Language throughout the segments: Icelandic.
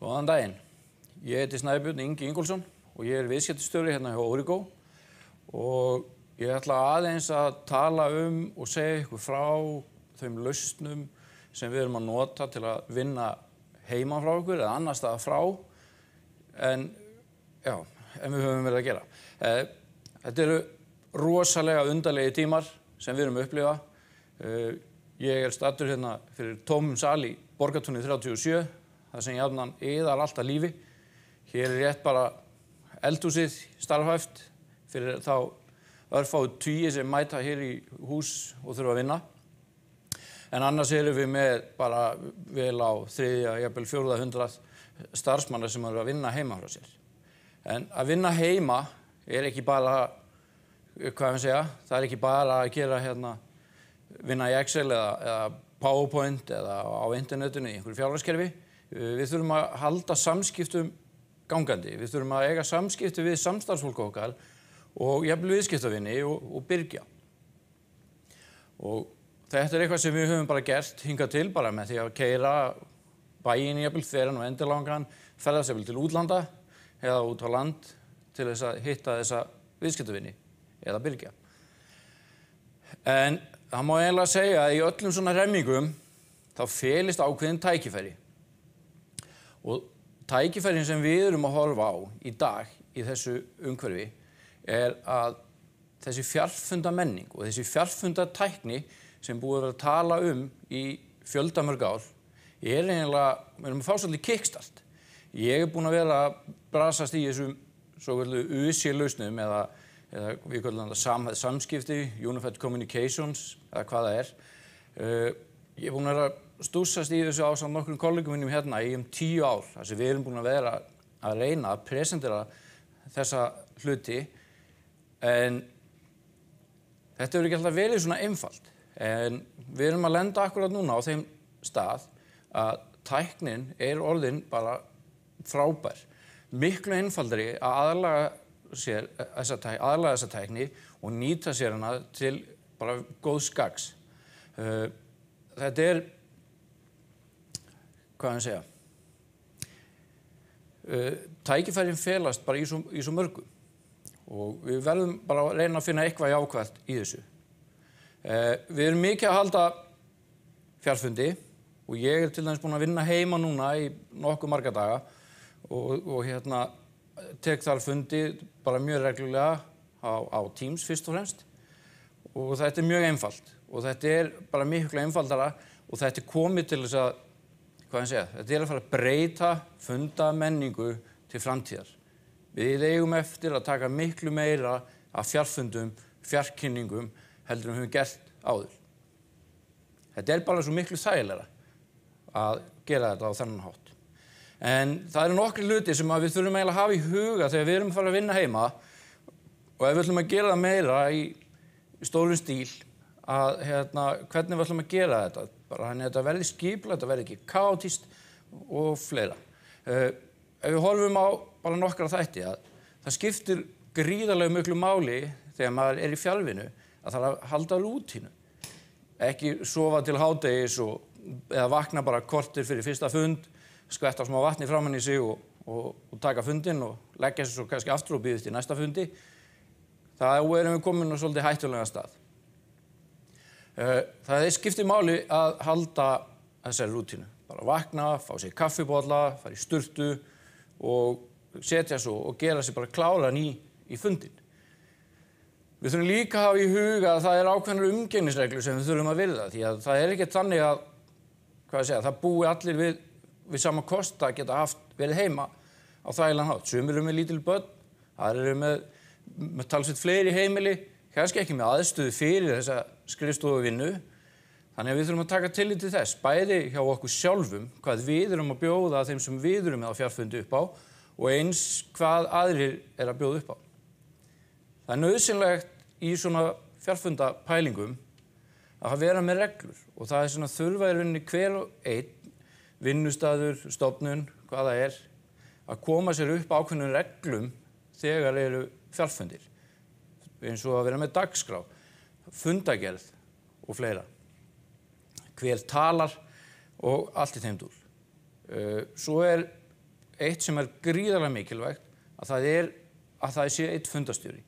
Góðan daginn. Ég heiti Snæbjörn Ingi Ingólfsson og ég viðskiptastjóri hérna hjá Origo og ég ætla aðeins að tala og segja ykkur frá þeim lausnum sem við erum að nota til að vinna heiman frá okkur eða annars staðar frá en við höfum verið að gera. Þetta eru rosalega undarlegir tímar sem við erum að upplifa. Ég staddur hérna fyrir tómum sal í Borgartúni 37, þar sem jafnan iðar alltaf lífi. Hér rétt bara eldhúsið starfhæft fyrir þá örfáu tugi sem mæta hér í hús og þurfa að vinna. En annars erum við með bara vel á 300, jafnvel 400 starfsmanna sem eru að vinna heima frá sér. En að vinna heima ekki bara, það ekki bara að gera vinna í Excel eða PowerPoint eða á internetinu í einhverju fjárhagskerfi. Við þurfum að halda samskiptum gangandi. Við þurfum að eiga samskipti við samstarfsfólk okkar og jafnvel viðskiptavini og birgja. Og þetta eitthvað sem við höfum bara gert hingað til bara með því að keyra bæinn jafnvel þveran og endilangan, ferðast jafnvel til útlanda eða út á land til þess að hitta þessa viðskiptavini eða birgja. En það má eiginlega segja að í öllum svona hremmingum þá felist ákveðin tækifæri. Og tækifærin sem við erum að horfa á í dag í þessu umhverfi að þessi fjarfunda menning og þessi fjarfunda tækni sem búið að tala í fjöldamörg ár eiginlega, við erum að fá svolítið kickstart. Ég búinn að vera að brasast í þessum svokölluðu UC-lausnum eða við köllum það samskipti, Unified Communications, eða hvað það er. Ég búinn að vera að stússast í þessu ásamt nokkrum kollegum mínum hérna í 10 ár, þar sem við erum búin að vera að reyna að presentera þessa hluti, en þetta hefur ekki alltaf verið svona einfalt. En við erum að lenda akkurat núna á þeim stað að tæknin orðin bara frábær. Miklu einfaldari að aðlaga þessa tækni og nýta sér hana til bara góðs gagns. Þetta hvað að segja, tækifærin felast bara í svo mörgu og við verðum bara að reyna að finna eitthvað jákvætt í þessu. Við erum mikið að halda fjarfundi og ég til dæmis búinn að vinna heima núna í nokkuð marga daga og tek þar fundi bara mjög reglulega á Teams fyrst og fremst og þetta mjög einfalt og þetta bara miklu einfaldara og þetta komið til þess að, þetta að fara að breyta fundamenningu til framtíðar. Við eigum eftir að taka miklu meira af fjarfundum, fjarkynningum heldur en við höfum gert áður. Þetta bara svo miklu þægilegra að gera þetta á þennan hátt. En það eru nokkrir hlutir sem við þurfum eiginlega að hafa í huga þegar við erum að fara að vinna heima og ef við ætlum að gera það meira í stórum stíl hvernig við ætlum að gera þetta. Bara þannig að þetta verði skipulagt, þetta verði ekki kaotískt og fleira. Ef við horfum á bara nokkra þætti að það skiptir gríðarlega miklu máli þegar maður í fjarvinnu að það að halda rútínu. Ekki sofa til hádegis eða vakna bara korter fyrir fyrsta fund, skvetta smá vatni framan í sig og taka fundinn og leggja sig svo kannski aftur og bíða til næsta fundi. Þá erum við komin á svolítið hættulegan stað. Það skiptir máli að halda þessari rútínu. Bara vakna, fá sér kaffibolla, fara í sturtu og setja svo og gera sér bara kláran í fundinn. Við þurfum líka að hafa í huga að það ákveðnar umgengnisreglur sem við þurfum að virða því að það ekki þannig að, það búi allir við sama kost að geta verið heima á þægilegan hátt. Sumir eru með lítil börn, aðrir eru með talsvert fleiri heimili, kannski ekki með aðstöðu fyrir þessa skrifstofuvinnu. Þannig að við þurfum að taka tillit til þess, bæði hjá okkur sjálfum, hvað við erum að bjóða þeim sem við erum með á fjarfundi upp á og eins hvað aðrir að bjóða upp á. Það nauðsynlegt í svona fjarfundapælingum að vera með reglur og það svona þurfa í rauninni hver og einn vinnustaður, stofnun, hvað það að koma sér upp ákveðnum reglum þegar eru fjarfundir. Eins og að vera með dagskrá, fundagerð og fleira. Hver talar og allt í þeim dúr. Svo eitt sem gríðarlega mikilvægt að það sé einn fundarstjóri.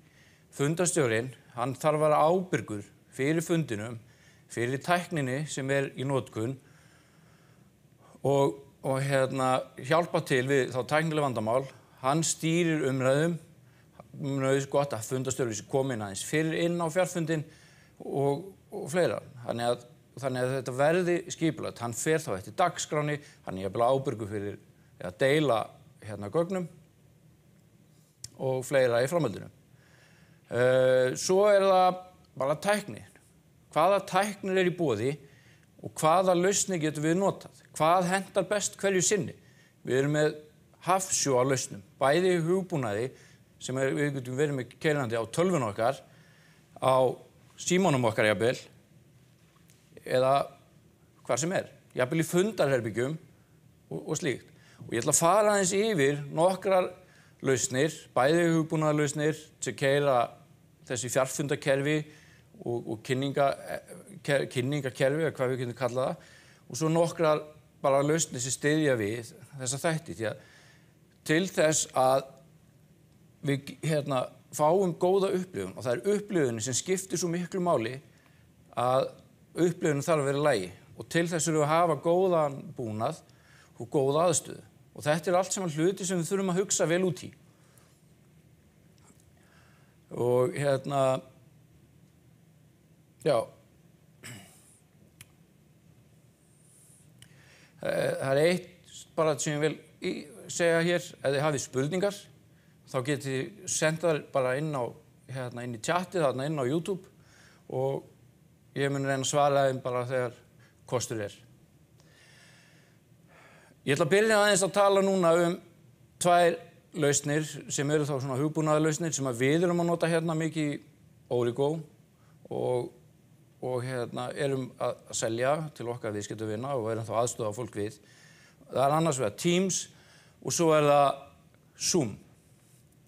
Fundarstjórinn, hann þarf að vera ábyrgur fyrir fundinum, fyrir tækninni sem í notkun og hjálpa til við þá tæknileg vandamál. Hann stýrir umræðum, gott að fundarstjóri sem kom inn aðeins fyrir inn á fjarfundin og fleira. Þannig að þetta verði skipulagt. Hann fer þá eftir dagskráni, hann jafnvel ábyrgur fyrir að deila gögnum og fleira í framhaldinu. Svo það bara tækni. Hvaða tæknir í boði og hvaða lausnir getum við notað? Hvað hentar best hverju sinni? Við erum með hafsjó af lausnum, bæði hugbúnaði sem við getum verið með keyrandi á tölvun okkar, á símanum okkar jafnvel, eða hvar sem jafnvel í fundarherbyggjum og slíkt. Og ég ætla að fara aðeins yfir nokkrar lausnir, bæði hugbúnaðarlausnir sem keyra þessi fjarfundakerfi og kynningakerfi, eða hvað við getum kallað það, og svo nokkrar bara lausnir sem styðja við þessa þætti, því að til þess að við fáum góða upplifun, og það upplifunin sem skiptir svo miklu máli að upplifunin þarf að vera í lagi, og til þess að hafa góðan búnað og góða aðstöðu. Og þetta allt saman hluti sem við þurfum að hugsa vel út í. Og já. Það eitt bara sem ég vil segja hér, ef þið hafið spurningar, þá getið þið senda þær bara inn í chatið, þarna inn á YouTube, og ég mun reyna að svara þeim bara þegar kostur Ég ætla að byrja aðeins að tala núna tvær lausnir sem þá svona hugbúnaðarlausnir sem við erum að nota mikið í Origo og erum að selja til okkar viðskiptavina og erum þá aðstoða fólk við. Það annars vegar Teams og svo það Zoom.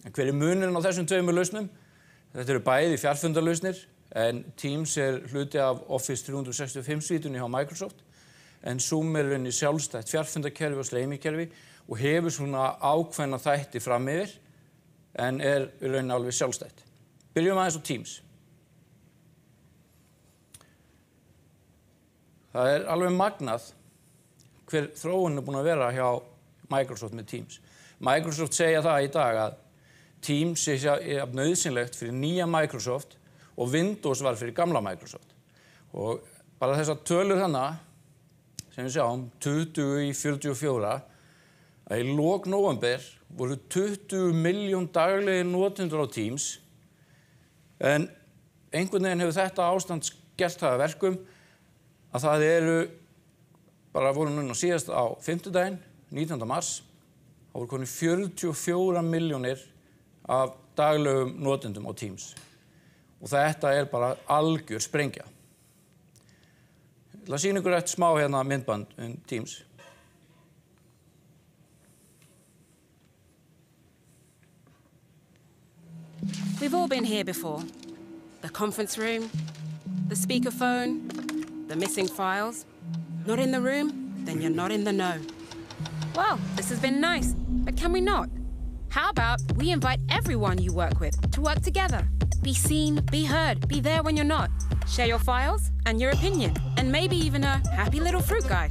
En hver munurinn á þessum tveimur lausnum? Þetta eru bæði fjarfundarlausnir, en Teams hluti af Office 365-svítuna hjá Microsoft, en Zoom rauninni sjálfstætt fjarfundakerfi og streymikerfi og hefur svona ákveðna þætti fram yfir, en í rauninni alveg sjálfstætt. Byrjum aðeins á Teams. Það alveg magnað hver þróun búin að vera hjá Microsoft með Teams. Microsoft segja það í dag að Teams nauðsynlegt fyrir nýja Microsoft og Windows var fyrir gamla Microsoft. Og bara þessar tölur sem við sjáum, 20 í 44, að í lok nóvember voru 20 milljón daglegir notendur á Teams, en einhvern veginn hefur þetta ástand gert það að verkum að það voru núna síðast á fimmtudaginn, 19. mars, þá voru konið 44 milljónir af daglegum notendum á Teams. Og þetta bara algjör sprengja. Ég ætla að sýna ykkur eitt smá myndband Teams. We've all been here before. The conference room, the speakerphone, the missing files. Not in the room, then you're not in the know. Well, this has been nice, but can we not? How about we invite everyone you work with to work together? Be seen, be heard, be there when you're not. Share your files and your opinion, and maybe even a happy little fruit guy.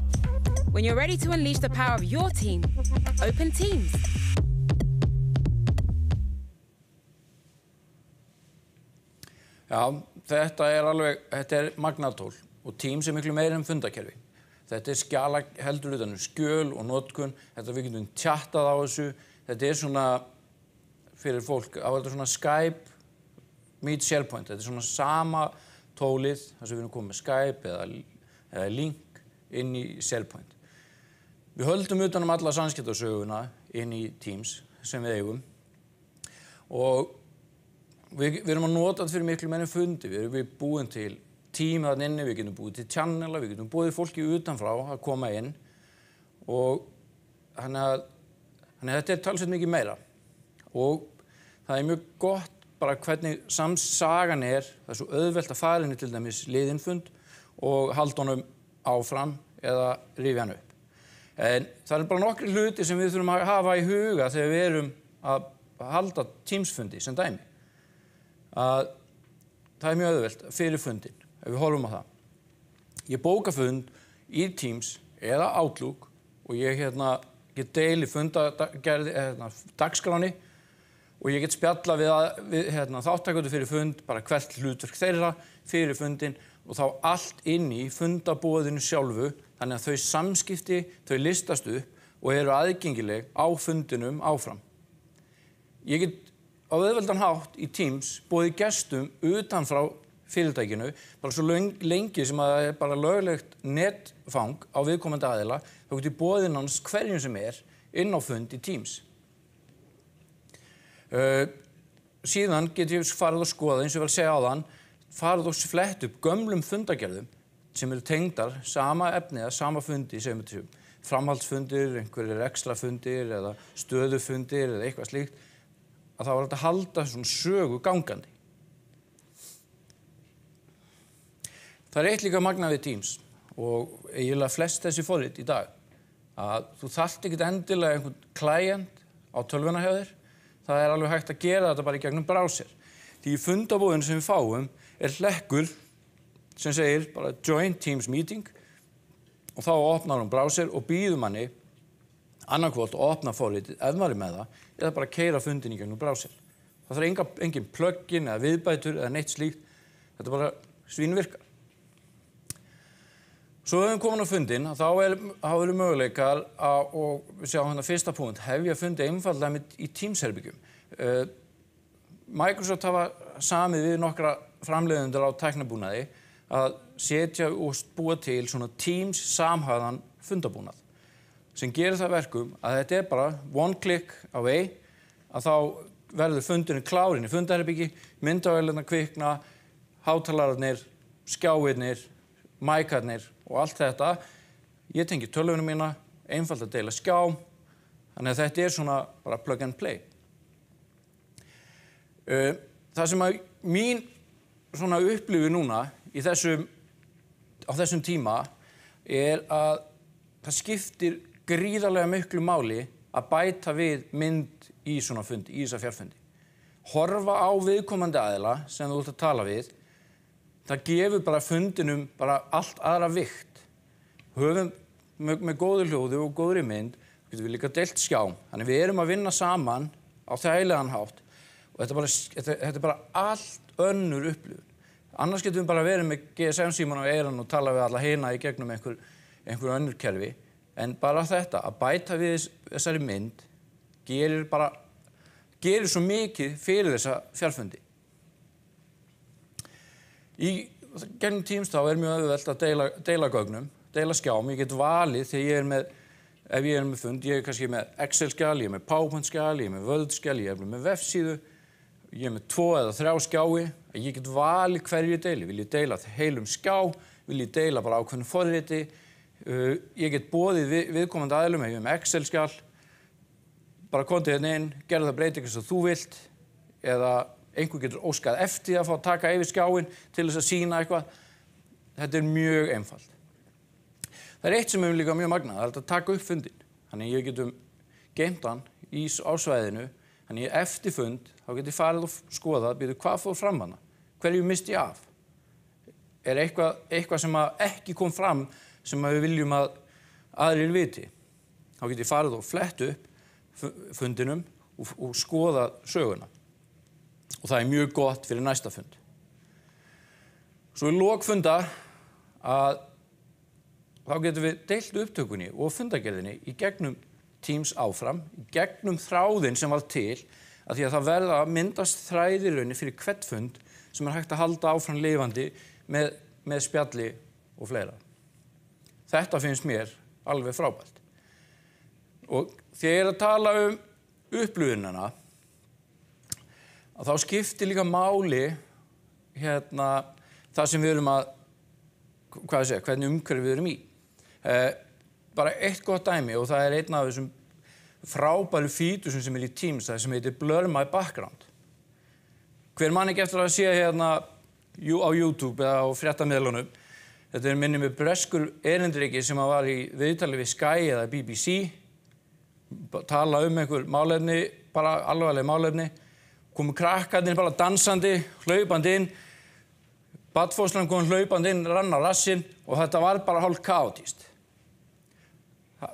When you're ready to unleash the power of your team, open Teams. Já, þetta magnatól og Teams miklu meira en fundakerfi. Þetta skjala heldur utan skjöl og notkun, þetta við getum chattað á þessu, þetta svona fyrir fólk, þetta svona Skype meet SharePoint, þetta svona sama tólið, þar sem við erum komið með Skype eða link inn í SharePoint. Við höldum utan alla samskiptasöguna inn í Teams sem við eigum og við erum að nota þetta fyrir miklu meira en fundi. Við erum búin til tím þarna inni, við getum búið til channela, við getum búið fólki utanfrá að koma inn og þannig að þetta talsvert mikið meira. Og það mjög gott bara hvernig sagan það svo auðvelt að fara inn í til dæmis liðinfund og halda honum áfram eða rifja hann upp. En það bara nokkrir hlutir sem við þurfum að hafa í huga þegar við erum að halda Teams-fundi sem dæmi. Að það mjög auðvelt fyrir fundin, ef við horfum á það. Ég bóka fund í Teams eða Outlook og ég get deili dagskráni og ég get spjalla við þáttakendur fyrir fund, bara hvert hlutverk þeirra fyrir fundin og þá allt inn í fundaboðinu sjálfu, þannig að þau samskipti, þau listast upp og eru aðgengileg á fundinum áfram. Ég get á auðveldan hátt í Teams boðið gestum utan frá fyrirtækinu, bara svo lengi sem að það er bara löglegt netfang á viðkomandi aðila, þá get ég boðið nánast hverjum sem er inn á fund í Teams. Síðan get ég farið að skoða, eins og ég var að segja áðan, farið og flett upp gömlum fundagerðum sem eru tengdar sama efni eða sama fundi, sem eru framhaldsfundir, einhverjir extrafundir eða stöðufundir eða eitthvað slíkt, að það var hægt að halda svona sögu gangandi. Það er eitt líka magnað við Teams og eiginlega flest þessi forrit í dag að þú þarft ekkert endilega einhvern client á tölvuna hjá þér. Það er alveg hægt að gera þetta bara í gegnum browser. Því í fundabúðinu sem við fáum er hlekkur sem segir bara Join Teams Meeting og þá opnar hún browser og býður manni annarkvort að opna forritið ef maður er með það eða bara keyra fundin í gegnum browser. Það þarf engin plugin eða viðbætur eða neitt slíkt. Þetta bara svínvirkar. Svo við höfum komin á fundin, þá eru möguleikar og við sjáum fyrsta punkt, hefja fundi einfaldlega í Teams-herbyggjum. Microsoft hafa samið við nokkra framleiðendur á tæknibúnaði að setja og búa til svona Teams samhæfðan fundabúnað sem gerir það verkum að þetta er bara one click away að þá verður fundurinn klár inn í fundaherbyggi, myndavélarnar kvikna, hátalararnir, skjáirnir, mækarnir og allt þetta. Ég tengi tölvuna mína, einfalt að deila skjá, þannig að þetta er svona bara plug and play. Það sem að mín svona upplifi núna á þessum tíma er að það skiptir gríðarlega miklu máli að bæta við mynd í svona fundi, í þessa fjarfundi. Horfa á viðkomandi aðila sem þú ert að tala við, það gefur bara fundinum bara allt aðra vigt. Höfum með góðu hljóði og góðri mynd, getum við líka deilt skjám. Þannig við erum að vinna saman á þægilegan hátt og þetta er bara allt önnur upplifun. Annars getum við bara verið með GSM-síman á eyran og tala við alla hina í gegnum einhver önnur kerfi. En bara þetta, að bæta við þessari mynd, gerir svo mikið fyrir þessa fjarfundi. Í gegnum Teams þá er mjög auðvelt að deila gögnum, deila skjám. Ég get valið þegar ef ég er með fund, ég er kannski með Excel-skjal, ég er með PowerPoint-skjal, ég er með Word-skjal, ég er með vefsíðu, ég er með 2 eða 3 skjái. Ég get valið hverju ég deili. Vil ég deila heilum skjá, vil ég deila bara ákveðnu forriti. Ég get boðið viðkomandi aðilum, ef ég er með Excel-skjal, bara kontið hérna inn, gerðu það breytingar sem þú vilt, eða einhver getur óskað eftir að fá að taka yfir skjáinn til þess að sýna eitthvað. Þetta er mjög einfalt. Það er eitt sem er líka mjög magnað, það er að taka upp fundinn. Þannig ég getum geymt hann á svæðinu, þannig eftir fund, þá get ég farið og skoðað, hvað fór fram hana, hverju misti ég af. Er eitthvað sem ekki kom fram sem við viljum að aðrir viti. Þá get ég farið og flett upp fundinum og skoða söguna. Og það er mjög gott fyrir næsta fund. Svo í lok funda þá getum við deilt upptökunni og fundagerðinni í gegnum Teams áfram, í gegnum þráðinn sem var til, af því að það verða að myndast þræðir í rauninni fyrir hvert fund sem er hægt að halda áfram lifandi með spjalli og fleira. Þetta finnst mér alveg frábært. Og þegar ég er að tala upplifunina, þá skiptir líka máli það sem við erum hvernig umhverfi við erum í. Bara eitt gott dæmi og það er einn af þessum frábæru fítusum sem er í Teams, það sem heitir Blur My Background. Hver mann ekki eftir að sé á YouTube eða á fréttamiðlunum, Þetta minni með breskur erindreki sem var í viðtali við Sky eða BBC, tala einhver málefni, bara alvarleg málefni, komu krakkarnir bara dansandi, hlaupandi inn, barnfóstran kom hlaupandi inn, rann á rassinn og þetta var bara hálf kaotískt.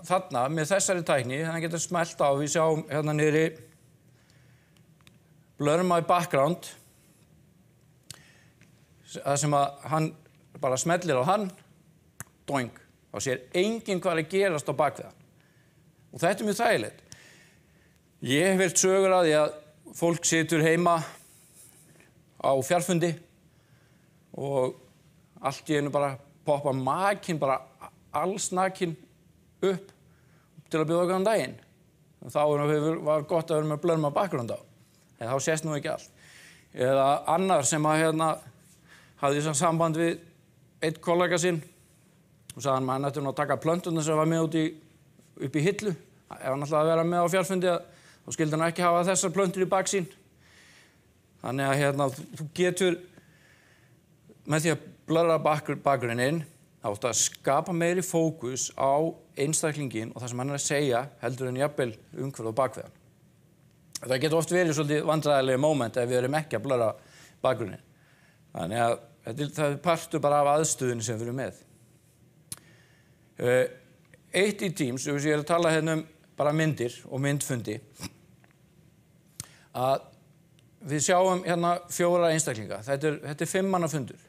Þarna, með þessari tækni, þannig getur smellt á, við sjáum hérna niðri Blur My Background, það sem að hann bara smellir á hann, doing, og sér enginn hvað gerast á bakvið hann. Og þetta mjög þægilegt. Ég hef heyrt sögur af því að fólk situr heima á fjarfundi og allt í einu bara poppa makinn, bara allsnakinn upp til að bjóða góðan daginn. Þá var gott að vera með Blur My Background á. En þá sést nú ekki allt. Eða annar sem að hafði samband við einn kollega sinn og sagði hann ætti nú að taka plönturnar sem var með upp í hillu. Ef hann ætlaði að vera með á fjarfundi þá skildi hann ekki hafa þessar plöntur í baksýn. Þannig að þú getur með því að blurra bakgrunninn átt að skapa meiri fókus á einstaklinginn og það sem hann að segja heldur en jafnvel umhverfið á bakvið hann. Það getur oft verið svolítið vandræðilegi moment ef við erum ekki að blurra bakgrunninn. Þannig að það er partur bara af aðstöðunni sem við erum með. Eitt í Teams, ég er að tala bara myndir og myndfundi, að við sjáum 4 einstaklinga. Þetta er 5 manna fundur.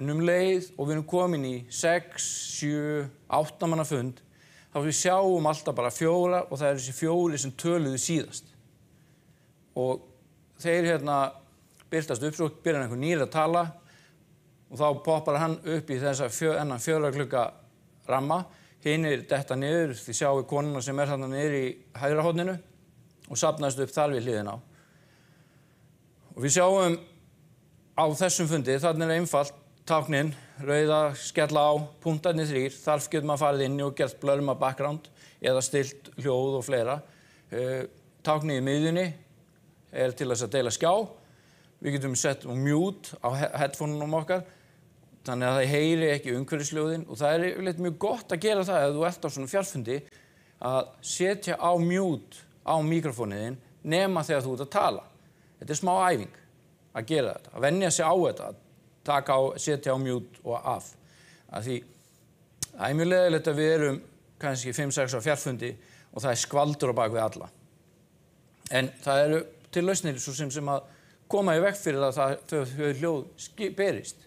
Leið og við erum komin í 6, 7, 8 manna fund, þá við sjáum alltaf bara 4 og það þessi 4 sem töluðu síðast. Og þeir birtast upp, svo byrjar einhver nýr að tala og þá poppar hann upp í þennan 4 klukka ramma. Hinir detta niður, þið sjáu konuna sem er þarna niður í hægra horninu og safnast upp þar við hliðina á. Og við sjáum á þessum fundi, þarna er einfalt táknin, rauða, skella á, punktarnir 3, þar getur maður farið inn og gert Blur My Background eða stilt hljóð og fleira. Táknið í miðjunni er til þess að deila skjá. Við getum sett mute á headphone-unum okkar, þannig að það heyri ekki umhverfisljóðin og það er yfirleitt mjög gott að gera það ef þú ert á svona fjarfundi að setja á mute á mikrofóniðinn nema þegar þú ert að tala. Þetta er smá æfing að gera þetta, að venja sig á þetta, að setja á mute og af. Því það er mjög leiðilegt að við erum kannski 5-6 á fjarfundi og það er skvaldur á bak við alla. En það eru til lausnir svo sem að koma í veg fyrir að þau hljóð berist.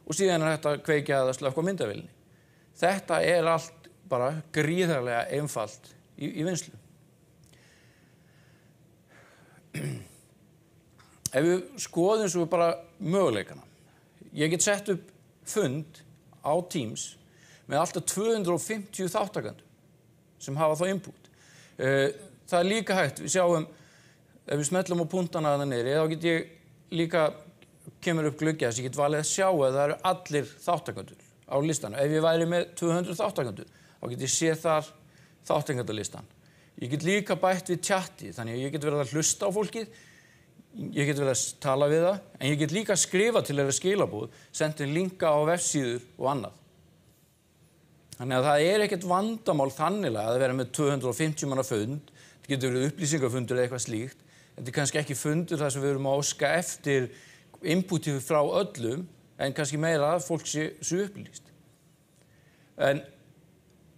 Og síðan er þetta að kveikja eða slökkva myndavélinni. Þetta er allt bara gríðarlega einfalt í vinnslu. Ef við skoðum svo bara möguleikana. Ég get sett upp fund á Teams með alltaf 250 þátttakendur sem hafa þá input. Það er líka hægt, við sjáum, ef við smellum á punktana þarna niðri, þá get ég líka kemur upp gluggi þess að ég get valið að sjá að það eru allir þáttakendur á listanum. Ef ég væri með 200 þáttakendur, þá get ég séð þar þáttakendalistan. Ég get líka bætt við chatti, þannig að ég get verið að hlusta á fólkið, ég get verið að tala við það, en ég get líka skrifa til þeirra skilaboð, senda linka á vefsíður og annað. Þannig að það er ekkert vandamál þannilega að vera með 250 manna fund, það getur verið upplýsingafundur eða eitthvað slíkt. Þetta er kannski ekki fundur þar sem við erum að óska eftir inputið frá öllum, en kannski meira að fólk sé upplýst. En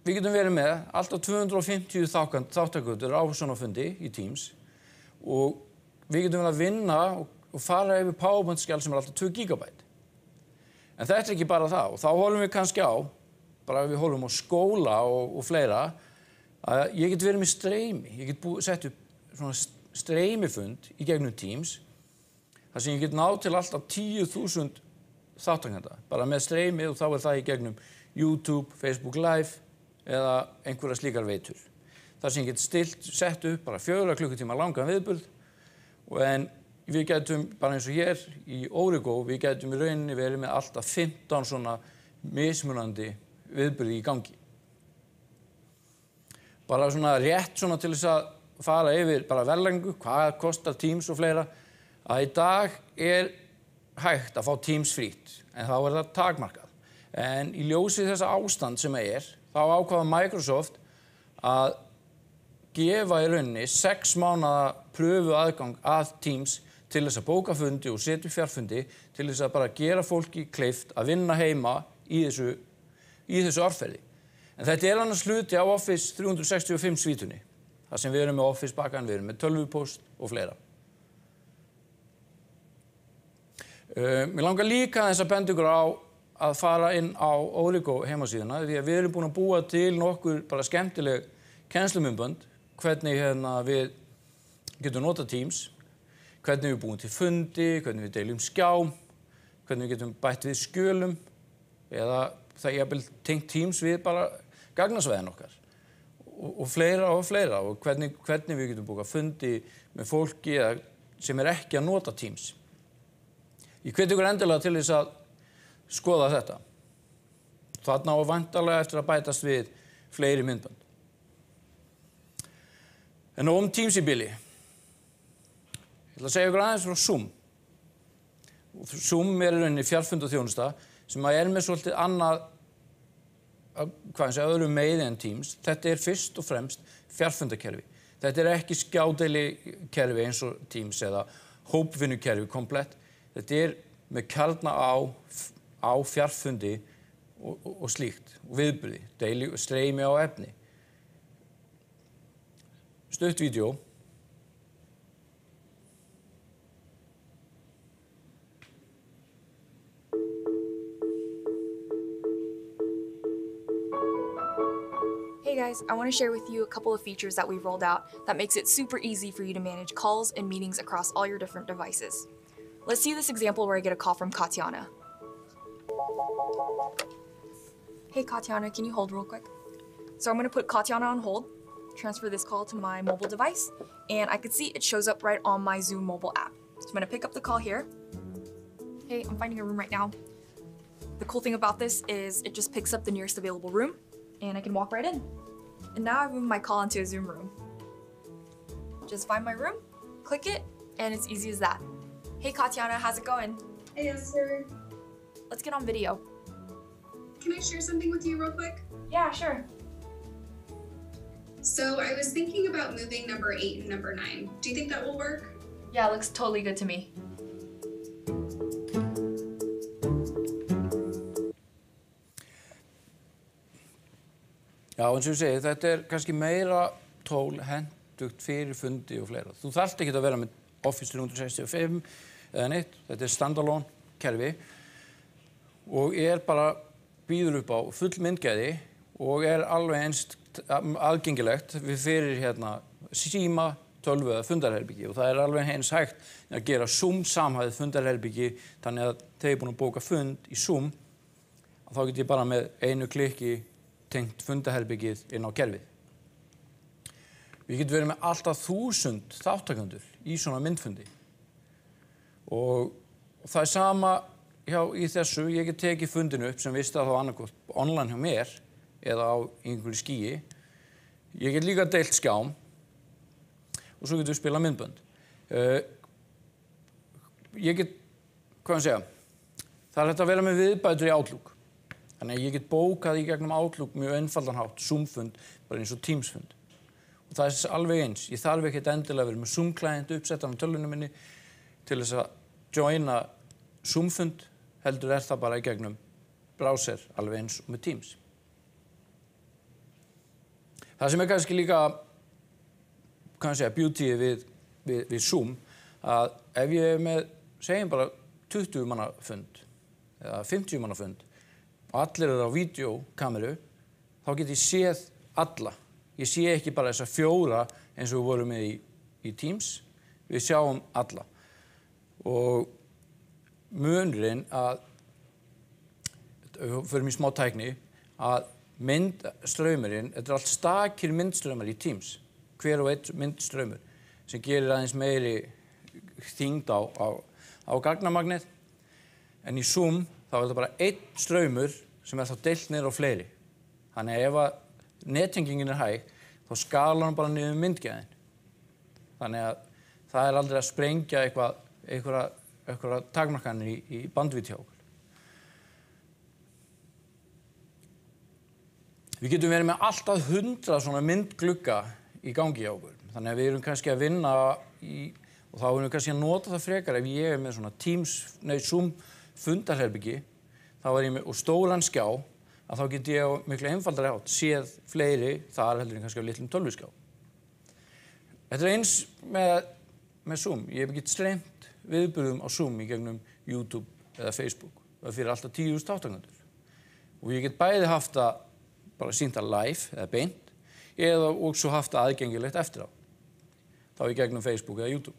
við getum verið með alltaf 250 þáttakendur á svona fundi í Teams og við getum verið að vinna og fara yfir PowerPoint-skjal sem er alltaf 2 GB. En þetta er ekki bara það og þá horfum við kannski á, bara við horfum á skóla og fleira, að ég get verið með streymi. Ég get sett upp svona streymifund í gegnum Teams þar sem ég get náð til alltaf 10.000 þáttakenda, bara með streymi og þá er það í gegnum YouTube, Facebook Live eða einhverja slíkar veitur. Þar sem ég get sett upp bara 4 klukkutíma langan viðburð en við getum, bara eins og hér í Origo, við getum í rauninni verið með alltaf 15 svona mismunandi viðburði í gangi. Bara svona rétt svona til þess að fara yfir bara verðlagningu, hvað kostar Teams og fleira, að í dag er hægt að fá Teams frýtt, en þá er það takmarkað. En í ljósi þessa ástand sem þá ákvað Microsoft að gefa í rauninni 6 mánaða pröfu aðgang að Teams til þess að bóka fundi og setja upp fjarfundi til þess að bara gera fólki kleift að vinna heima í þessu árferði. En þetta annars hluti á Office 365 svítunni, þar sem við erum með Office bakkan, við erum með tölvupóst og fleira. Mér langar líka aðeins að benda ykkur á að fara inn á Origo heimasíðuna því að við erum búin að búa til nokkur bara skemmtileg kennslumyndbönd, hvernig við getum notað Teams, hvernig við búum til fundi, hvernig við deilum skjám, hvernig við getum bætt við skjölum eða það jafnvel tengt Teams við bara gagnasvæðin okkar og fleira og hvernig við getum búið fundi með fólki sem ekki að nota Teams. Ég hvet ykkur endilega til þess að skoða þetta. Þarna á væntanlega eftir að bætast við fleiri myndbönd. En Teams í bili. Ég ætla að segja ykkur aðeins frá Zoom. Zoom í rauninni fjarfundaþjónusta sem með svolítið annað öðrum meði en Teams. Þetta fyrst og fremst fjarfundakerfi. Þetta ekki skjádeilikerfi eins og Teams eða hópvinnukerfi komplett. Þetta með kjarna á fjarfundi og slíkt, og viðburði, streymi á efni. Stutt vídeó. Hey guys, I want to share with you a couple of features that we've rolled out that makes it super easy for you to manage calls and meetings across all your different devices. Let's see this example where I get a call from Katiana. Hey Katiana, can you hold real quick? So I'm going to put Katiana on hold, transfer this call to my mobile device, and I can see it shows up right on my Zoom mobile app. So I'm going to pick up the call here. Hey, I'm finding a room right now. The cool thing about this is it just picks up the nearest available room, and I can walk right in. And now I've moved my call into a Zoom room. Just find my room, click it, and it's easy as that. Hey Katiana, how's it going? Hey Esther. Let's get on video. Can I share something with you real quick? Yeah, sure. So I was thinking about moving number 8 and number 9. Do you think that will work? Yeah, it looks totally good to me. Já, eins og ég segi, þetta kannski meira tól hentugt fyrir fundi og fleira. Þú þarft ekki að vera með Office 365 eða neitt. Þetta standalone kerfi og bara býður upp á full myndgæði og alveg eins aðgengilegt við fyrir síma, tölvu eða fundarherbyggi og það alveg eins hægt að gera Zoom samhæfð fundarherbyggi þannig að þegar búin að bóka fund í Zoom þá get ég bara með einu klikki tengt fundaherbyggið inn á kerfið. Við getum verið með alltaf 1000 þáttakendur í svona myndfundi. Og það sama í þessu, ég get tekið fundinu upp sem vista þá annarkvort online hjá mér eða á einhverju skíi. Ég get líka deilt skjám og svo getum við spilað myndbönd. Ég get, það hægt að vera með viðbætur í Outlook. Þannig að ég get bókað í gegnum Outlook mjög einfaldan hátt, Zoom-fund, bara eins og Teams-fund. Og það alveg eins. Ég þarf ekkert endilega að vera með Zoom-client uppsettan á tölvunni minni til þess að joina Zoom-fund, heldur það bara í gegnum browser alveg eins og með Teams. Það sem kannski líka, beauty við Zoom, að ef ég með, segjum bara 20 manna fund eða 50 manna fund, og allir á vídeókameru, þá get ég séð alla. Ég sé ekki bara þessa 4 eins og við vorum með í Teams, við sjáum alla. Og munurinn fyrir mig smá tækni, að myndstraumurinn, þetta allt stakir myndstraumar í Teams, hver og einn myndstraumur, sem gerir aðeins meiri þyngd á gagnamagnið. En í Zoom þá það bara einn straumur sem þá deilt niður á fleiri. Þannig að ef nettengingin hæg, þá skalar hann bara niður myndgæðin. Þannig að það aldrei að sprengja einhverja takmarkanir í bandvít hjá okkur. Við getum verið með alltaf 100 svona myndglugga í gangi hjá okkur. Þannig að við erum kannski að vinna og þá erum við kannski að nota það frekar ef ég er með svona Zoom fundarherbyggi, þá er ég með og stóran skjá, að þá get ég á miklu einfaldari hátt séð fleiri þar heldur en kannski á litlum tölvuskjá. Þetta er eins með Zoom. Ég hef ekki streymt viðburðum á Zoom í gegnum YouTube eða Facebook. Það fyrir alltaf 10.000 þátttakendur. Og ég get bæði haft það bara sýnt það live eða beint, eða og svo haft það aðgengilegt eftir á. Þá í gegnum Facebook eða YouTube.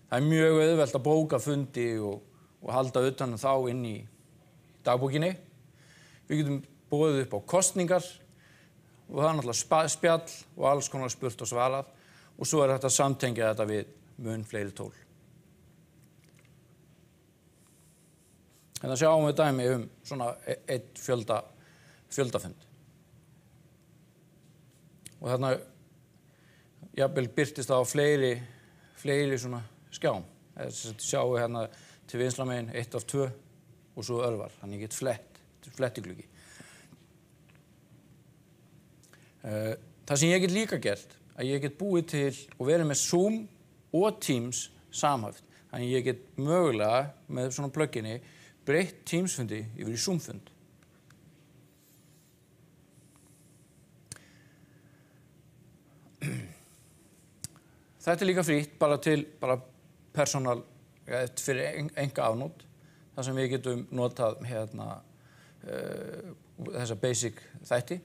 Það er mjög auðvelt að bóka fundi og halda utan þá inn í dagbókinni. Við getum boðið upp á kosningar og það er náttúrulega spjall og alls konar spurt og svarað og svo er þetta að samtengja þetta við mun fleiri tól. Þannig sjáum við dæmi svona eitt fjöldafund. Og þarna jafnvel birtist það á fleiri svona skjám. Sjáum við hérna til vinstra megin 1 af 2 og svo örvar. Þannig ég get flettigluggi. Það sem ég get líka gert, að ég get búið til og verið með Zoom og Teams samhæft. Þannig ég get mögulega með svona plugginni breytt Teams-fundi yfir í Zoom-fund. Þetta er líka frítt bara til personal fyrir enga afnót, þar sem við getum notað þessa basic þætti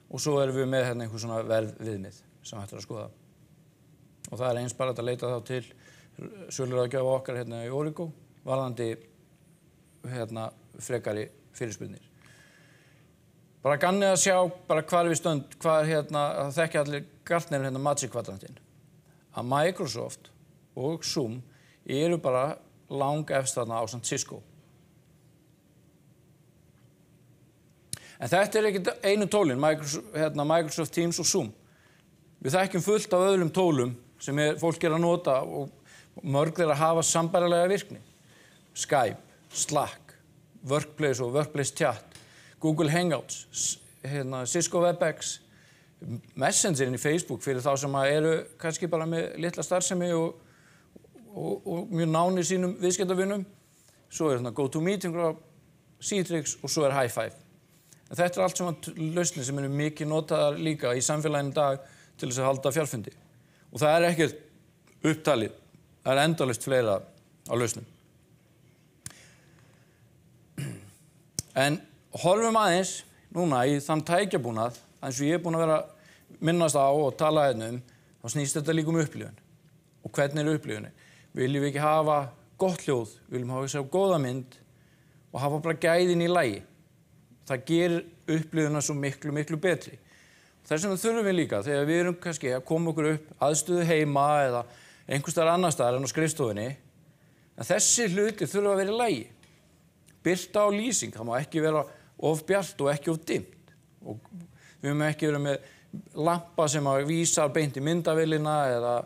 og svo erum við með einhver svona verðviðmið sem hægt er að skoða. Og það er eins bara að leita þá til söluráðgjafa okkar í Origo varðandi frekari fyrirspurnir. Bara gannið að sjá hvar við stönd, að þekkja allir Gartner Magic-kvadrantinn. Að Microsoft og Zoom eru bara efst þarna ásamt Cisco. En þetta er ekki einu tólin, Microsoft Teams og Zoom. Við þekkjum fullt af öðrum tólum sem fólk er að nota og mörg þeirra hafa sambærilega virkni. Skype, Slack, Workplace og Workplace Chat, Google Hangouts, Cisco WebEx, Messengerin í Facebook fyrir þá sem eru kannski bara með litla starfsemi og mjög nánir sínum viðskiptavinum. Svo er GoToMeeting, Citrix og svo er Hi5. En þetta er allt saman lausnir sem eru mikið notaðar líka í samfélaginu í dag til þess að halda fjarfundi. Og það er ekkert upptalið, það er endalaust fleira á lausnum. En horfum aðeins núna í þann tækjabúnað, eins og ég er búinn að vera minnast á og tala þá snýst þetta líka upplifun. Og hvernig er upplifunin? Viljum við ekki hafa gott hljóð, viljum hafa góða mynd og hafa bara gæðin í lagi. Það gerir upplifuna svo miklu, miklu betri. Þess vegna þurfum við líka, þegar við erum kannski að koma okkur upp aðstöðu heima eða einhvers staðar annar staðar en á skrifstofunni, en þessi hluti þurfa að vera í lagi. Birta og lýsing, það má ekki vera of bjart og ekki of dimmt. Og við höfum ekki verið með lampa sem vísar beint í myndavélina eða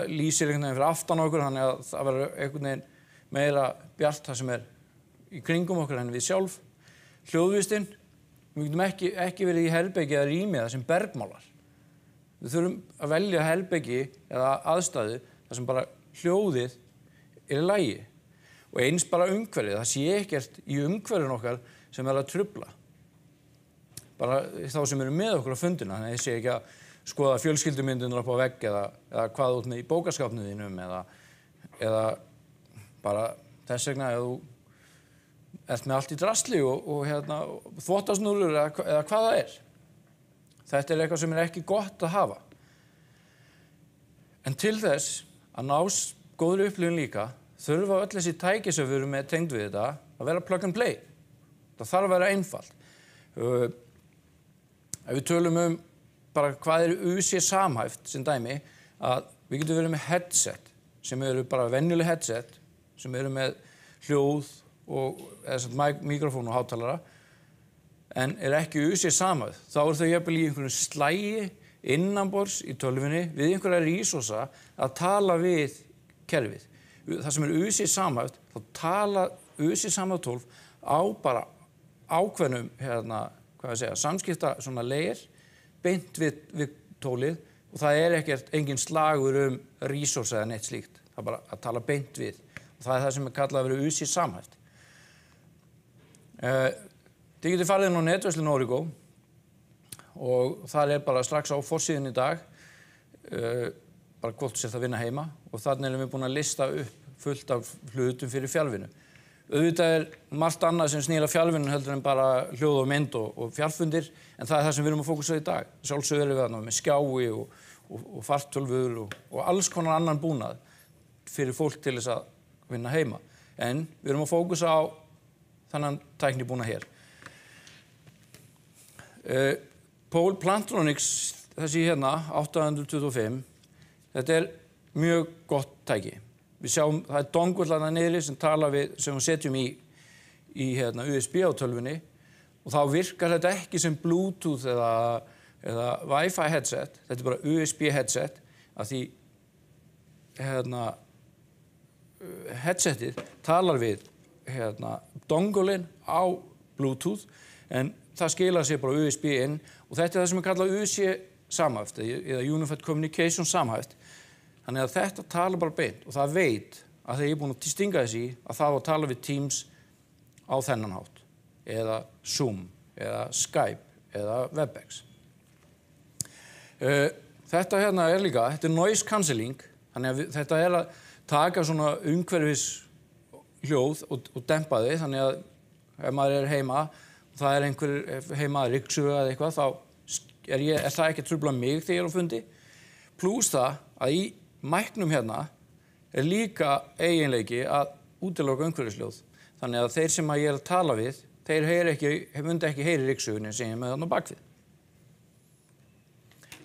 lýsir einhvern veginn fyrir aftan okkur, þannig að það verður einhvern veginn meira bjart það sem er í kringum okkur en við sjálf. Hljóðvistinn, við getum ekki verið í herbergi eða rými það sem bergmálar. Við þurfum að velja herbergi eða aðstæðu þar sem bara hljóðið er í lagi. Og eins bara umhverfið, það sé ekkert í umhverfinu okkar sem er að trufla. Bara þá sem eru með okkur á fundina, þannig að ég sé ekki að skoða fjölskyldumyndunar upp á vegg eða hvað út með í bókaskapnum þínum eða bara þess vegna ef þú ert með allt í drasli og þvottasnúrur eða hvað það er. Þetta er eitthvað sem er ekki gott að hafa. En til þess að ná góðri upplifun líka þurfa öll þessi tæki sem við erum með tengd við þetta að vera plug and play. Það þarf að vera einfalt. Ef við tölum bara hvað er UC samhæft sem dæmi, að við getum verið með headset sem eru bara venjuleg headset sem eru með hljóð eða mikrofón og hátalara en er ekki UC samhæft. Þá þau jafnvel í einhverjum slægi innanborðs í tölvunni við einhverja resourca að tala við kerfið. Það sem er UC samhæft, þá tala UC samhæft tólf á bara ákveðnum samskipta svona layer beint við tólið og það engin slagur resource eða neitt slíkt. Það er bara að tala beint við. Og það það sem kallað að vera UC samhæft. Þið getið farið inn á netverslun Origo og það bara strax á forsíðunni í dag bara hvort þú sért að vinna heima og þannig erum við búin að lista upp fullt af hlutum fyrir fjarvinnu. Auðvitað margt annað sem snýr að fjarvinnu heldur en bara hljóð og mynd og fjarfundir en það það sem við erum að fókusa í dag. Sjálfsögðu erum við þarna með skjái og fartölvur og alls konar annan búnað fyrir fólk til þess að vinna heima. En við erum að fókusa á þannan tæknibúnað hér. Pole Plantronics, þessi hérna, 825, þetta mjög gott tæki. Við sjáum, það dongle þarna niðri sem við setjum í USB á tölvunni og þá virkar þetta ekki sem Bluetooth eða Wi-Fi headset, þetta bara USB headset af því headsetið talar við donglein á Bluetooth en það skilar sér bara USB inn og þetta það sem kallað UC samhæft eða Unified Communication samhæft. Þannig að þetta talar bara beint og það veit að þegar ég búin að stinga þessi að það að tala við Teams á þennan hátt eða Zoom eða Skype eða WebEx. Þetta hérna líka, þetta noise cancelling, þannig að þetta að taka svona umhverfis hljóð og dempa þau, þannig að ef maður heima og það einhver heima að ryksuga eða eitthvað, þá það ekki að trufla mig þegar ég á fundi. Plús það að í mæknum hérna líka eiginleiki að útiloka umhverfisljóð. Þannig að þeir sem ég að tala við, þeir myndi ekki heyri ryksugunni sem ég með þarna bakvið.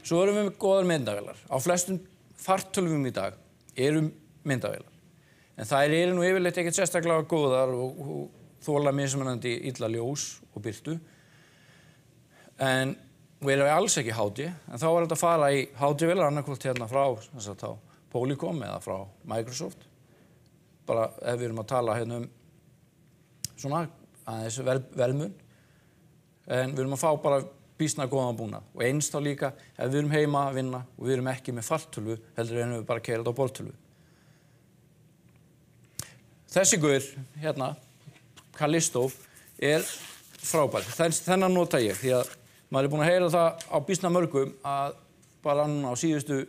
Svo erum við með góðar myndavélar. Á flestum fartölvum í dag myndavélar. En þær nú yfirleitt ekkert sérstaklega góðar og þola mismunandi illa ljós og birtu. Og alls ekki HD, en þá þetta að fara í HD-vélar annarkvort hérna frá Polycom eða frá Microsoft. Bara ef við erum að tala hérna svona aðeins velmun. En við erum að fá bara býsna góðan búnað. Og eins þá líka ef við erum heima að vinna og við erum ekki með fartölvu, heldur en við bara keyra þetta á borðtölvu. Þessi gaur hérna, Callisto, frábær. Þennan nota ég því að maður búin að heyra það á býsna mörgum að bara núna á síðustu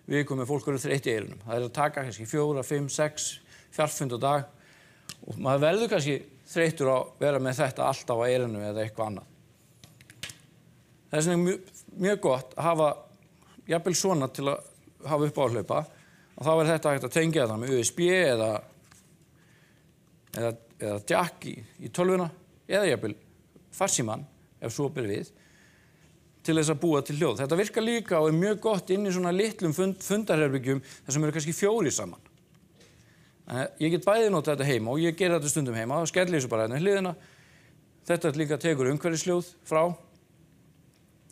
vikum fólk þreytt í eyrunum. Það að taka kannski 4, 5, 6 fjarfund á dag og maður verður kannski þreyttur að vera með þetta alltaf á eyrunu eða eitthvað annað. Það sem mjög gott að hafa jafnvel svona til að hafa upp á að hlaupa og þá þetta hægt að tengja það með USB eða jack í tölvuna eða jafnvel farsímann ef svo ber við til þess að búa til hljóð. Þetta virkar líka og mjög gott inn í svona litlum fundarherbyggjum þar sem kannski 4 saman. Ég get bæði nota þetta heima og ég ger þetta stundum heima og skelli þessu bara hérna í hliðina. Þetta líka tekur umhverfisljóð frá.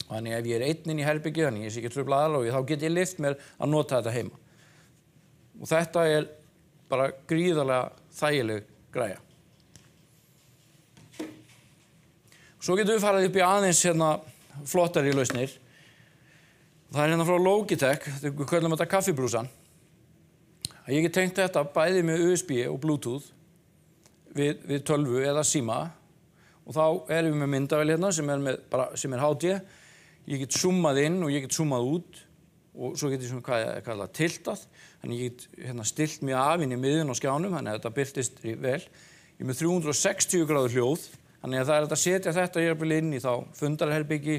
Þannig ef ég einn inn í herbyggju, þannig ég sé ekki truflað aðalógi, þá get ég leyft mér að nota þetta heima. Og þetta bara gríðarlega þægileg græja. Svo getum við farið upp í aðeins flottari lausnir. Það hérna frá Logitech, við köllum þetta kaffibrúsan. Ég get tengt þetta bæði með USB og Bluetooth við tölvu eða síma og þá erum við með myndavél hérna sem HD. Ég get zoomað inn og ég get zoomað út og svo get ég svona hvað ég kalla tiltað. Þannig ég get stilt mig af inn í miðjun á skjánum, þannig að þetta birtist vel. Ég er með 360 gráður hljóð. Þannig að það að setja þetta inn í þá fundarherbyggi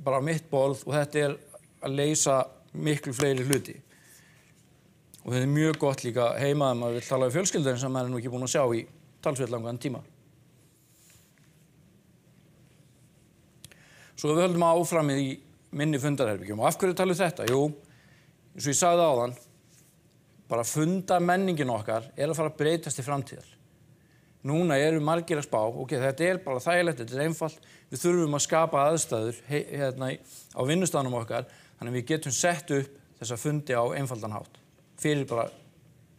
bara á mitt borð og þetta að leysa miklu fleiri hluti. Og þetta mjög gott líka heima ef maður vill tala við fjölskyldur sem maður nú ekki búin að sjá í talsvert langan tíma. Svo við höldum áfram í minni fundarherbyggjum. Og af hverju tala við þetta? Jú, eins og ég sagði áðan, bara fundamenningin okkar að fara að breytast í framtíðar. Núna eru margir að spá, þetta bara þægilegt, þetta einfalt. Við þurfum að skapa aðstæður á vinnustaðnum okkar, þannig að við getum sett upp þessa fundi á einfaldan hátt fyrir bara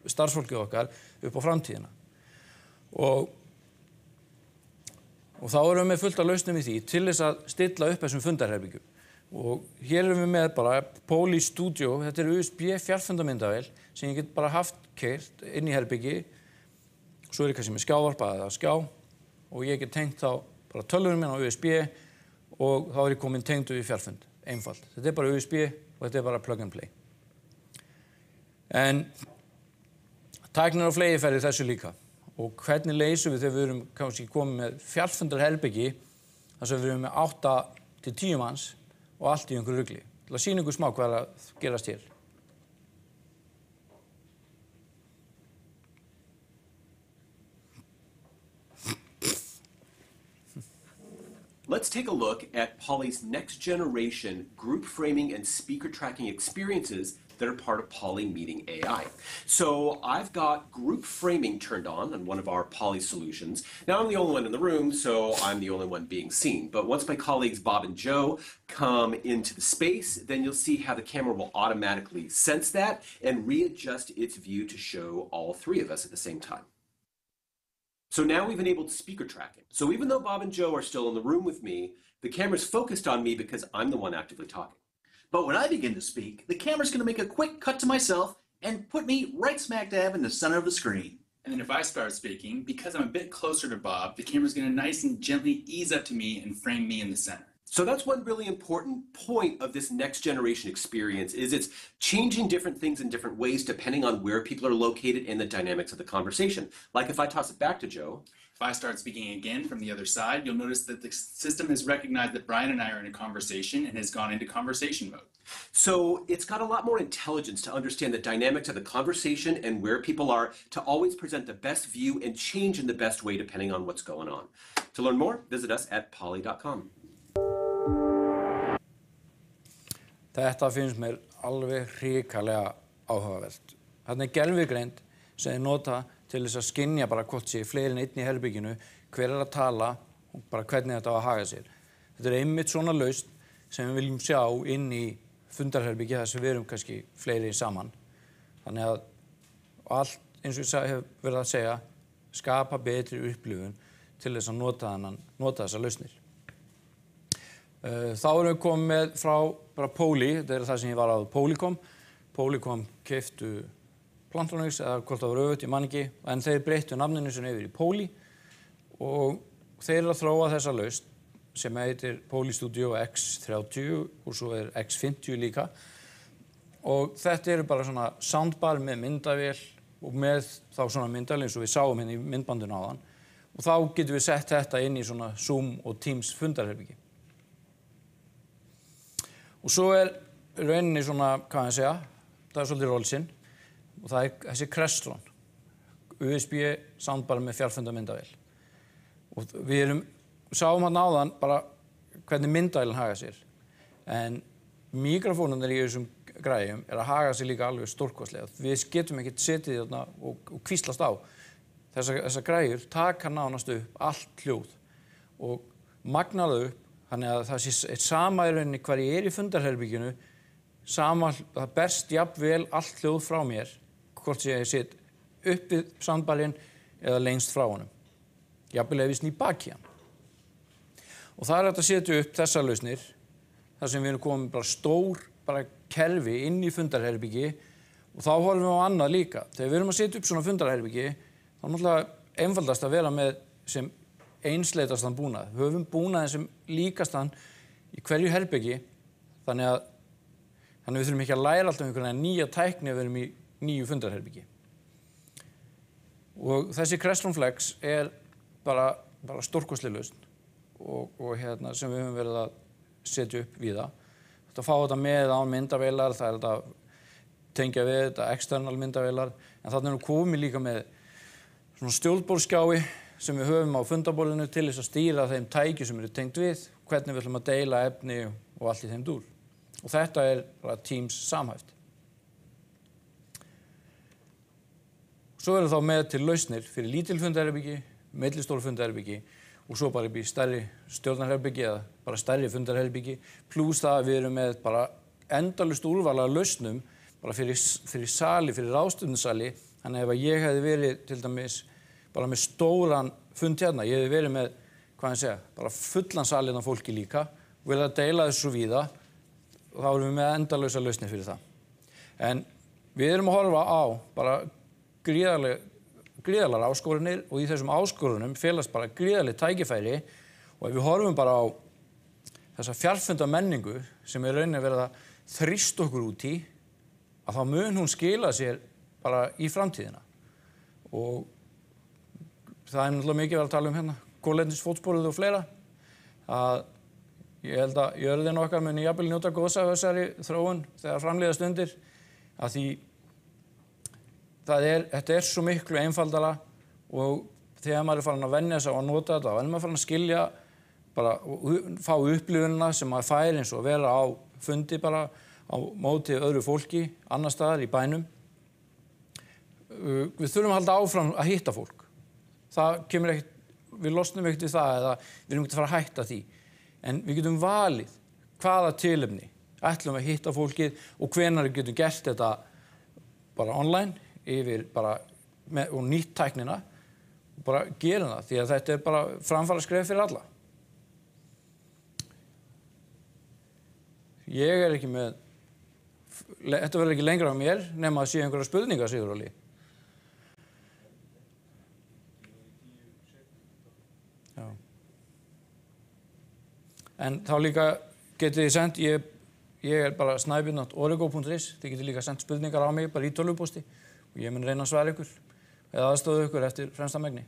starfsfólkið okkar upp á framtíðina. Og Og þá erum við með fullt af lausnum í því til þess að stilla upp þessum fundarherbyggjum. Og hér erum við með bara Poly Studio, þetta USB fjarfundamyndavél sem ég get bara haft keyrt inn í herbyggi. Svo er ég kannski með skjávarpa eða skjá og ég get tengt þá bara tölvunum minn á USB og þá er ég komin tengdur við fjarfund, einfalt. Þetta bara USB og þetta bara plug and play. En tæknin á fleygiferð þessu líka. Og hvernig leysum við þegar við erum kannski komið með fjarfundarherbyggi þar sem við erum með 8 til 10 manns og allt í einhverju rugli. Til að sýna ykkur smá hvað er að gerast hér. Let's take a look at Poly's next generation group framing and speaker tracking experiences that are part of Poly Meeting AI. So I've got group framing turned on one of our Poly solutions. Now I'm the only one in the room, so I'm the only one being seen. But once my colleagues Bob and Joe come into the space, then you'll see how the camera will automatically sense that and readjust its view to show all three of us at the same time. So now we've enabled speaker tracking. So even though Bob and Joe are still in the room with me, the camera's focused on me because I'm the one actively talking. But when I begin to speak, the camera's going to make a quick cut to myself and put me right smack dab in the center of the screen. And then if I start speaking, because I'm a bit closer to Bob, the camera's going to nice and gently ease up to me and frame me in the center. So that's one really important point of this next generation experience is it's changing different things in different ways depending on where people are located and the dynamics of the conversation. Like if I toss it back to Joe. If I start speaking again from the other side, you'll notice that the system has recognized that Brian and I are in a conversation and has gone into conversation mode. So it's got a lot more intelligence to understand the dynamics of the conversation and where people are to always present the best view and change in the best way depending on what's going on. To learn more, visit us at poly.com. Þetta finnst mér alveg hrikalega áhugavert. Þarna gervigreind sem ég nota til þess að skynja bara hvort sé fleiri en einn í herbygginu, hver er að tala og bara hvernig þetta á að haga sér. Þetta er einmitt svona lausn sem við viljum sjá inn í fundarherbyggi þar sem við erum kannski fleiri saman. Þannig að allt, eins og ég hef verið að segja, skapa betri upplifun til þess að nota þessar lausnir. Þá erum við komið með frá bara Poly, þetta er það sem ég var á Polycom. Polycom keyptu Plantronics eða hvort það var öfugt, ég man ekki, en þeir breyttu nafninu sinni yfir í Poly og þeir eru að þróa þessa lausn sem heitir Poly Studio X30 og svo er X50 líka. Og þetta eru bara svona soundbar með myndavél og með þá svona myndavél eins og við sáum hérna í myndbandinu áðan. Og þá getum við sett þetta inn í svona Zoom og Teams fundarherbyggi. Og svo er rauninni svona, hvað ég segja, það er svolítið rolsinn og það er þessi Crestron, USB soundbar með fjarfundamyndavél. Og við sáum hann áðan bara hvernig myndavélin haga sér. En mikrofónunir í þessum græjum er að haga sér líka alveg stórkostlega. Við getum ekkert setið þarna og hvíslast á. Þessar græjur taka nánast upp allt hljóð og magna það upp. Þannig að það sé sama í rauninni hvar ég er í fundarherbygginu, það berst jafnvel allt hljóð frá mér, hvort ég sitt upp við soundbarinn eða lengst frá honum. Jafnvel ef ég sný baki hann. Og það er hægt að setja upp þessar lausnir, þar sem við erum komið bara kerfi inn í fundarherbyggi og þá horfum við á annað líka. Þegar við erum að setja upp svona fundarherbyggi, þá er náttúrulega einfaldast að vera með sem einsleitastan búnað. Við höfum búnaðin sem líkastan í hverju herbyggi, þannig að við þurfum ekki að læra alltaf einhverja nýja tækni að við erum í nýju fundarherbyggi. Og þessi Crestron Flex er bara stórkostleg lausn og hérna sem við höfum verið að setja upp víða. Þetta fá þetta með án myndavélar, það er þetta tengja við þetta external myndavélar, en þarna erum komið líka með svona stjórnborðsskjái sem við höfum á fundarborðinu til þess að stýra þeim tæki sem eru tengt við, hvernig við ætlum að deila efni og allt í þeim dúr. Og þetta er bara Teams samhæft. Svo erum þá með til lausnir fyrir lítil fundarherbyggi, millistór fundarherbyggi og svo bara upp í stærri stjórnarherbyggi eða bara stærri fundarherbyggi, pluss það að við erum með bara endalaust úrval af lausnum bara fyrir sali, fyrir ráðstefnusali. Þannig ef ég hefði verið til dæmis bara með stóran fund hérna, ég hefði verið með hvað ég segja, bara fullan salinn af fólki líka, og vilja deila þessu svo víða, og þá erum við með endalausa lausnir fyrir það. En við erum að horfa á bara gríðarlegar áskorunir og í þessum áskorunum felast bara gríðarleg tækifæri og ef við horfum bara á þessa fjarfunda menningu sem er rauninni verið að þrýsta okkur út í að þá mun hún skila sér bara í framtíðina og það er náttúrulega mikið verið að tala um hérna kolefnisfótsporið og fleira að ég held að jörðin okkar muni jafnvel njóta góðs af þessari þróun þegar framlíða stundir að því þetta er svo miklu einfaldara og þegar maður er farin að venja sig á að nota þetta og maður er farin að skilja bara fá upplifunina sem maður fær eins og vera á fundi bara á móti öðru fólki annar staðar í bænum. Við þurfum að halda áfram að hitta fólk. Það kemur ekkert, við losnum ekkert við það eða við erum ekkert að fara að hætta því. En við getum valið hvaða tilefni ætlum að hitta fólkið og hvenær við getum gert þetta bara online yfir bara og nýtt tæknina og bara gerum það því að þetta er bara framfara skref fyrir alla. Ég er ekki með, þetta verður ekki lengra á mér nema að sé einhverja spurningar, Siguróli. Já. En þá líka getið þið sendt, ég er bara snæbjörn@origo.is, þið getið líka sendt spurningar á mig bara í tölvupósti og ég mun reyna að svara ykkur eða aðstoða ykkur eftir fremsta megni.